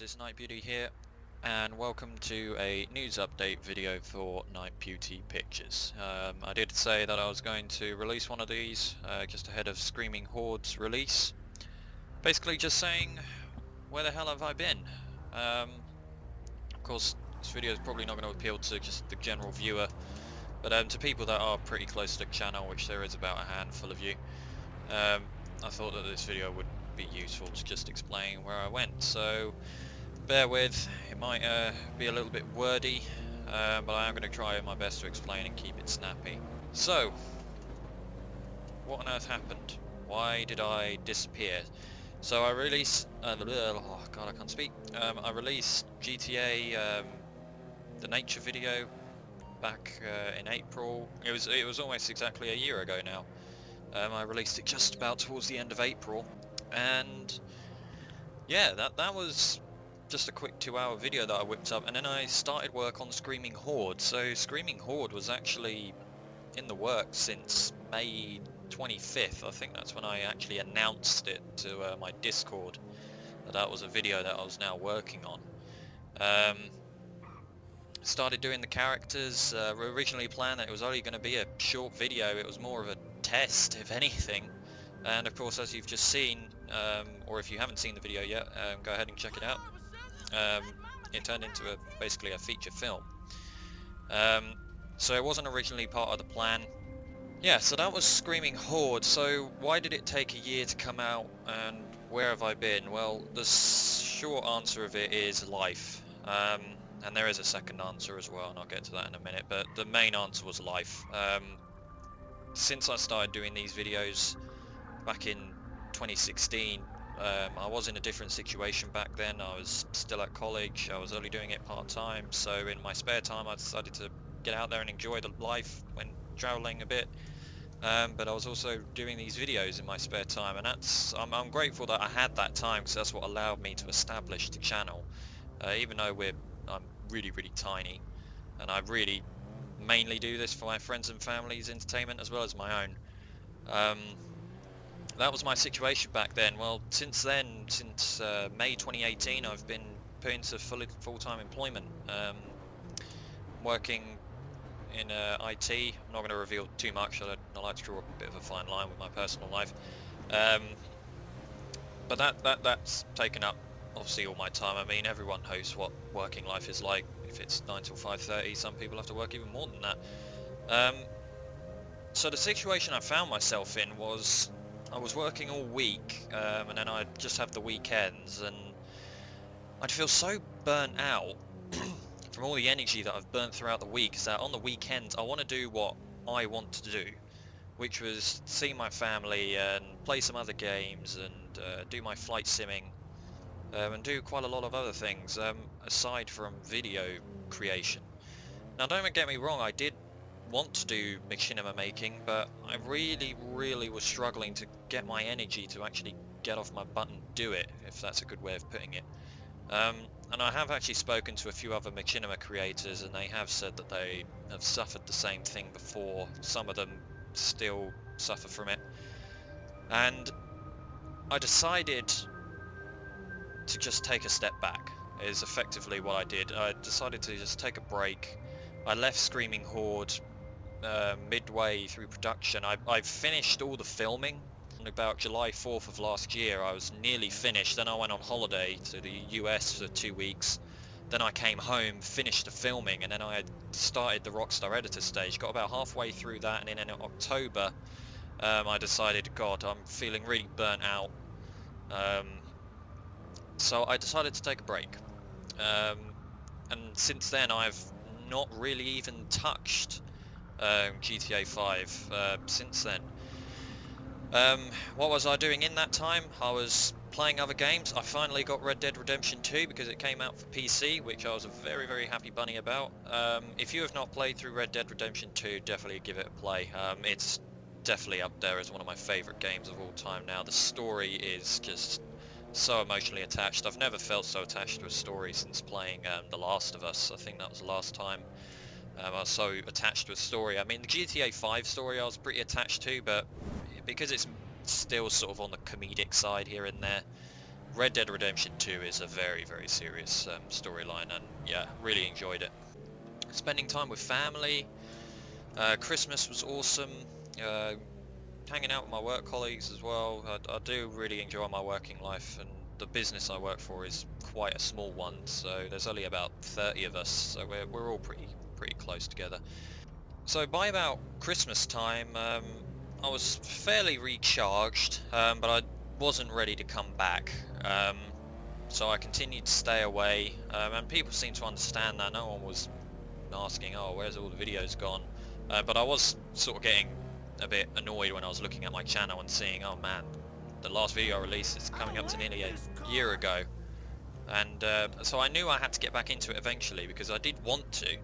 it's Night Beauty here, and welcome to a news update video for Night Beauty Pictures. I did say that I was going to release one of these just ahead of Screaming Horde's release. Basically just saying, where the hell have I been? Of course, this video is probably not going to appeal to just the general viewer, but to people that are pretty close to the channel, which there is about a handful of you, I thought that this video would be useful to just explain where I went. So bear with, it might be a little bit wordy, but I am going to try my best to explain and keep it snappy. So, what on earth happened? Why did I disappear? So I released, oh god I can't speak, I released GTA the nature video back in April. It was almost exactly a year ago now. I released it just about towards the end of April, and yeah, that was just a quick 2-hour video that I whipped up, and then I started work on Screaming Horde. So Screaming Horde was actually in the works since May 25th. I think that's when I actually announced it to my Discord, that was a video that I was now working on. Started doing the characters. Originally planned that it was only going to be a short video. It was more of a test, if anything, and of course, as you've just seen, or if you haven't seen the video yet, go ahead and check it out. It turned into basically a feature film. So it wasn't originally part of the plan. Yeah, so that was Screaming Horde. So why did it take a year to come out, and where have I been? Well, the short answer of it is life. And there is a second answer as well, and I'll get to that in a minute, but the main answer was life. Since I started doing these videos back in 2016, I was in a different situation back then. I was still at college, I was only doing it part-time, so in my spare time I decided to get out there and enjoy the life when travelling a bit. But I was also doing these videos in my spare time, and I'm grateful that I had that time, because that's what allowed me to establish the channel. Even though I'm really tiny, and I really mainly do this for my friends and family's entertainment as well as my own. That was my situation back then. Well, since then, since May 2018, I've been put into full-time employment, working in IT. I'm not going to reveal too much. I like to draw a bit of a fine line with my personal life, but that's taken up obviously all my time. I mean, everyone knows what working life is like. If it's 9 till 5:30, some people have to work even more than that. So the situation I found myself in was, I was working all week, and then I'd just have the weekends, and I'd feel so burnt out from all the energy that I've burnt throughout the week, is that on the weekends I want to do what I want to do, which was see my family and play some other games and do my flight simming, and do quite a lot of other things aside from video creation. Now don't get me wrong, I did want to do machinima making, but I really was struggling to get my energy to actually get off my butt and do it, if that's a good way of putting it. And I have actually spoken to a few other machinima creators, and they have said that they have suffered the same thing before. Some of them still suffer from it, and I decided to just take a step back, is effectively what I did. I decided to just take a break. I left Screaming Horde midway through production. I finished all the filming on about July 4th of last year. I was nearly finished. Then I went on holiday to the US for 2 weeks. Then I came home, finished the filming, and then I had started the Rockstar editor stage. Got about halfway through that, and then in October I decided, God, I'm feeling really burnt out. So I decided to take a break, and since then I've not really even touched GTA 5 since then. What was I doing in that time? I was playing other games. I finally got Red Dead Redemption 2 because it came out for PC, which I was a very happy bunny about. If you have not played through Red Dead Redemption 2, definitely give it a play. It's definitely up there as one of my favourite games of all time now. The story is just so emotionally attached. I've never felt so attached to a story since playing The Last of Us. I think that was the last time I was so attached to a story. I mean, the GTA 5 story I was pretty attached to, but because it's still sort of on the comedic side here and there, Red Dead Redemption 2 is a very, very serious storyline, and yeah, really enjoyed it. Spending time with family, Christmas was awesome, hanging out with my work colleagues as well. I do really enjoy my working life, and the business I work for is quite a small one, so there's only about 30 of us, so we're all pretty close together. So by about Christmas time, I was fairly recharged, but I wasn't ready to come back. So I continued to stay away, and people seemed to understand that. No one was asking, oh, where's all the videos gone? But I was sort of getting a bit annoyed when I was looking at my channel and seeing, oh man, the last video I released is coming up to nearly a year ago. And so I knew I had to get back into it eventually, because I did want to.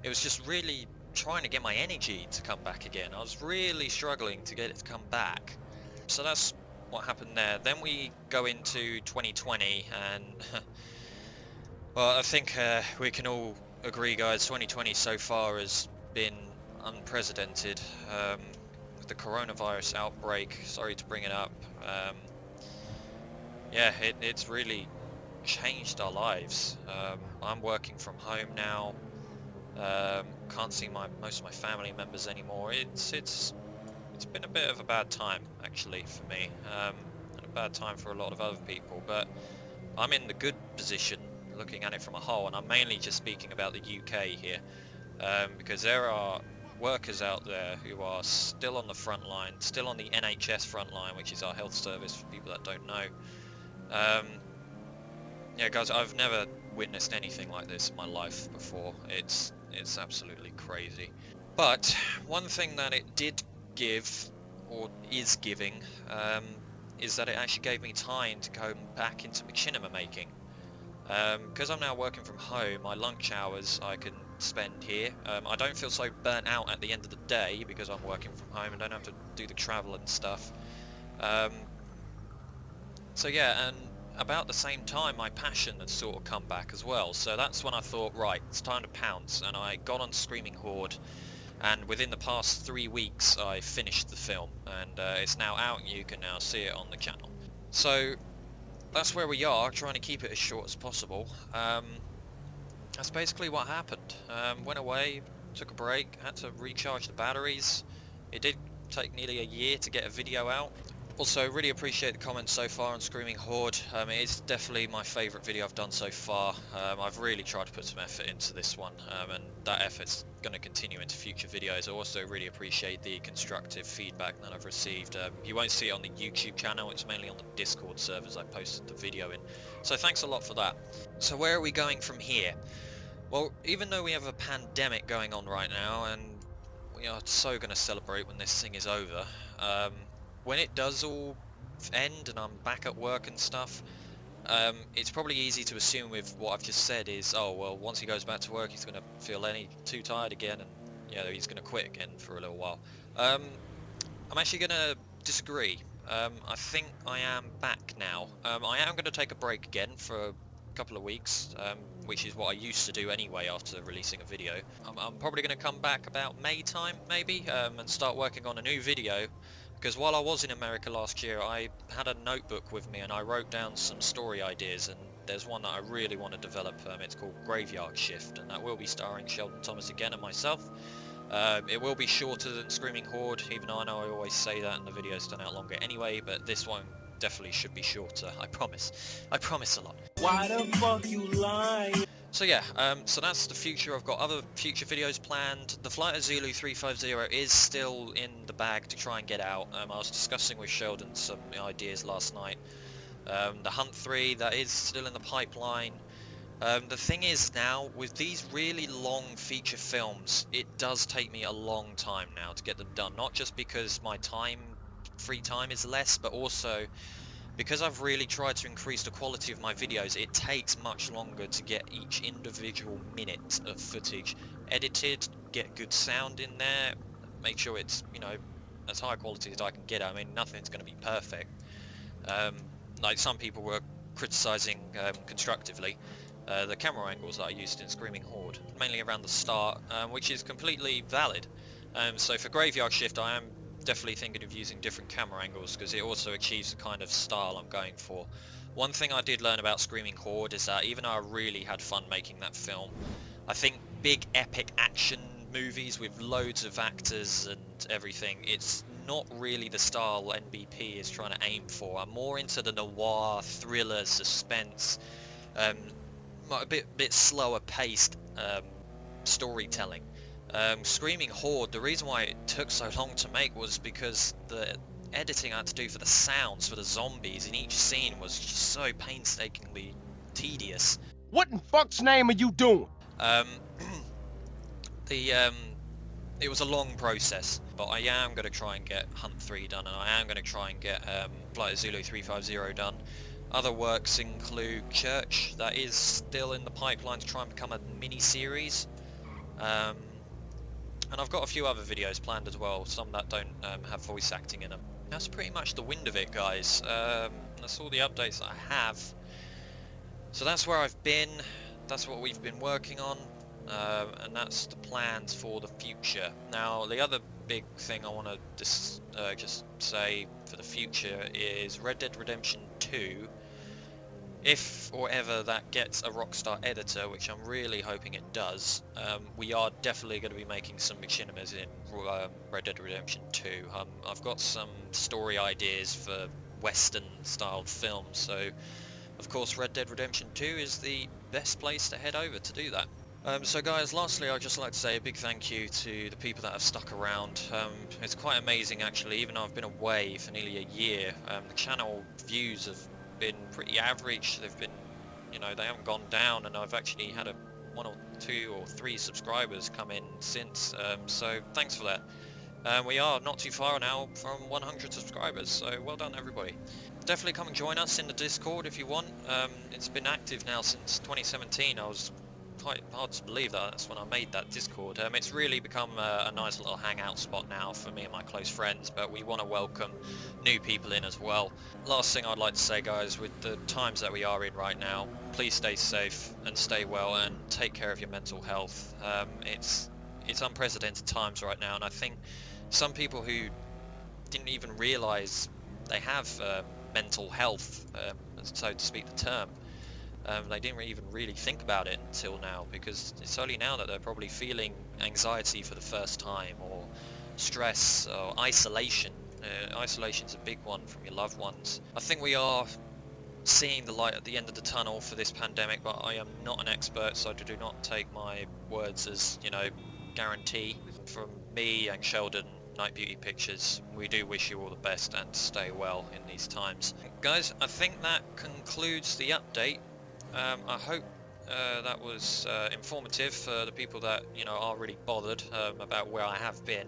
It was just really trying to get my energy to come back again. I was really struggling to get it to come back. So that's what happened there. Then we go into 2020, and well, I think we can all agree, guys, 2020 so far has been unprecedented. With the coronavirus outbreak, sorry to bring it up, yeah, it's really changed our lives. I'm working from home now. Can't see most of my family members anymore. It's been a bit of a bad time, actually, for me, and a bad time for a lot of other people, but I'm in the good position looking at it from a whole, and I'm mainly just speaking about the UK here, because there are workers out there who are still on the front line, still on the NHS front line, which is our health service for people that don't know. Yeah, guys, I've never witnessed anything like this in my life before. It's absolutely crazy. But one thing that it did give, or is giving, is that it actually gave me time to go back into machinima making. Because I'm now working from home, my lunch hours I can spend here. I don't feel so burnt out at the end of the day because I'm working from home and don't have to do the travel and stuff. So yeah, and about the same time my passion had sort of come back as well. So that's when I thought, right, it's time to pounce, and I got on Screaming Horde, and within the past 3 weeks I finished the film, and it's now out and you can now see it on the channel. So that's where we are, trying to keep it as short as possible. That's basically what happened. Went away, took a break, had to recharge the batteries. It did take nearly a year to get a video out. Also, really appreciate the comments so far on Screaming Horde. It is definitely my favourite video I've done so far. I've really tried to put some effort into this one, and that effort's going to continue into future videos. I also really appreciate the constructive feedback that I've received. You won't see it on the YouTube channel, it's mainly on the Discord servers I posted the video in. So thanks a lot for that. So where are we going from here? Well, even though we have a pandemic going on right now, and we are so going to celebrate when this thing is over, when it does all end and I'm back at work and stuff, it's probably easy to assume with what I've just said is, oh well, once he goes back to work he's going to feel too tired again, and yeah, he's going to quit again for a little while. I'm actually going to disagree. I think I am back now. I am going to take a break again for a couple of weeks, which is what I used to do anyway after releasing a video. I'm probably going to come back about May time maybe, and start working on a new video. Because while I was in America last year, I had a notebook with me and I wrote down some story ideas, and there's one that I really want to develop. It's called Graveyard Shift, and that will be starring Sheldon Thomas again and myself. It will be shorter than Screaming Horde, even though I know I always say that and the videos turn out longer anyway, but this one definitely should be shorter, I promise. I promise a lot. Why the fuck you lying? So yeah, so that's the future. I've got other future videos planned. The Flight of Zulu 350 is still in the bag to try and get out. I was discussing with Sheldon some ideas last night. The Hunt 3, that is still in the pipeline. The thing is now, with these really long feature films, it does take me a long time now to get them done. Not just because my free time is less, but also because I've really tried to increase the quality of my videos. It takes much longer to get each individual minute of footage edited, get good sound in there, make sure it's, you know, as high quality as I can get. I mean, nothing's going to be perfect. Like some people were criticizing constructively the camera angles that I used in Screaming Horde, mainly around the start, which is completely valid. So for Graveyard Shift I am definitely thinking of using different camera angles, because it also achieves the kind of style I'm going for. One thing I did learn about Screaming Horde is that even though I really had fun making that film, I think big epic action movies with loads of actors and everything, it's not really the style NBP is trying to aim for. I'm more into the noir, thriller, suspense, a bit slower paced storytelling. Screaming Horde, the reason why it took so long to make was because the editing I had to do for the sounds for the zombies in each scene was just so painstakingly tedious. What in fuck's name are you doing? Um, it was a long process, but I am going to try and get Hunt 3 done, and I am going to try and get Flight of Zulu 350 done. Other works include Church, that is still in the pipeline to try and become a mini-series. And I've got a few other videos planned as well, some that don't have voice acting in them. That's pretty much the wind of it, guys. That's all the updates that I have. So that's where I've been, that's what we've been working on, and that's the plans for the future. Now, the other big thing I want to just say for the future is Red Dead Redemption 2. If or ever that gets a Rockstar editor, which I'm really hoping it does, we are definitely going to be making some machinimas in Red Dead Redemption 2. I've got some story ideas for Western-styled films, so of course Red Dead Redemption 2 is the best place to head over to do that. So guys, lastly I'd just like to say a big thank you to the people that have stuck around. It's quite amazing actually, even though I've been away for nearly a year, the channel views have been pretty average. They've been, you know, they haven't gone down, and I've actually had one or two or three subscribers come in since, so thanks for that. We are not too far now from 100 subscribers, so well done everybody. Definitely come and join us in the Discord if you want. It's been active now since 2017. I was quite hard to believe that's when I made that Discord. It's really become a nice little hangout spot now for me and my close friends, but we want to welcome new people in as well. Last thing I'd like to say, guys, with the times that we are in right now, please stay safe and stay well and take care of your mental health. It's unprecedented times right now, and I think some people who didn't even realize they have mental health, so to speak the term, they didn't even really think about it until now, because it's only now that they're probably feeling anxiety for the first time, or stress, or isolation. Isolation's a big one from your loved ones. I think we are seeing the light at the end of the tunnel for this pandemic, but I am not an expert, so do not take my words as, you know, guarantee. From me and Sheldon, Night Beauty Pictures, we do wish you all the best and stay well in these times. Guys, I think that concludes the update. I hope that was informative for the people that, you know, are really bothered about where I have been,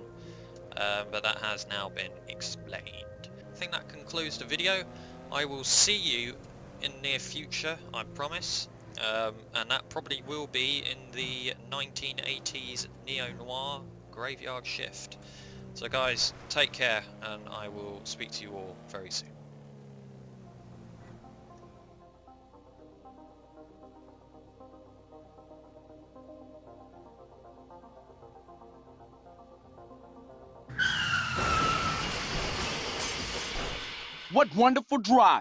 but that has now been explained. I think that concludes the video. I will see you in the near future, I promise, and that probably will be in the 1980s neo-noir Graveyard Shift. So guys, take care, and I will speak to you all very soon. What wonderful driving.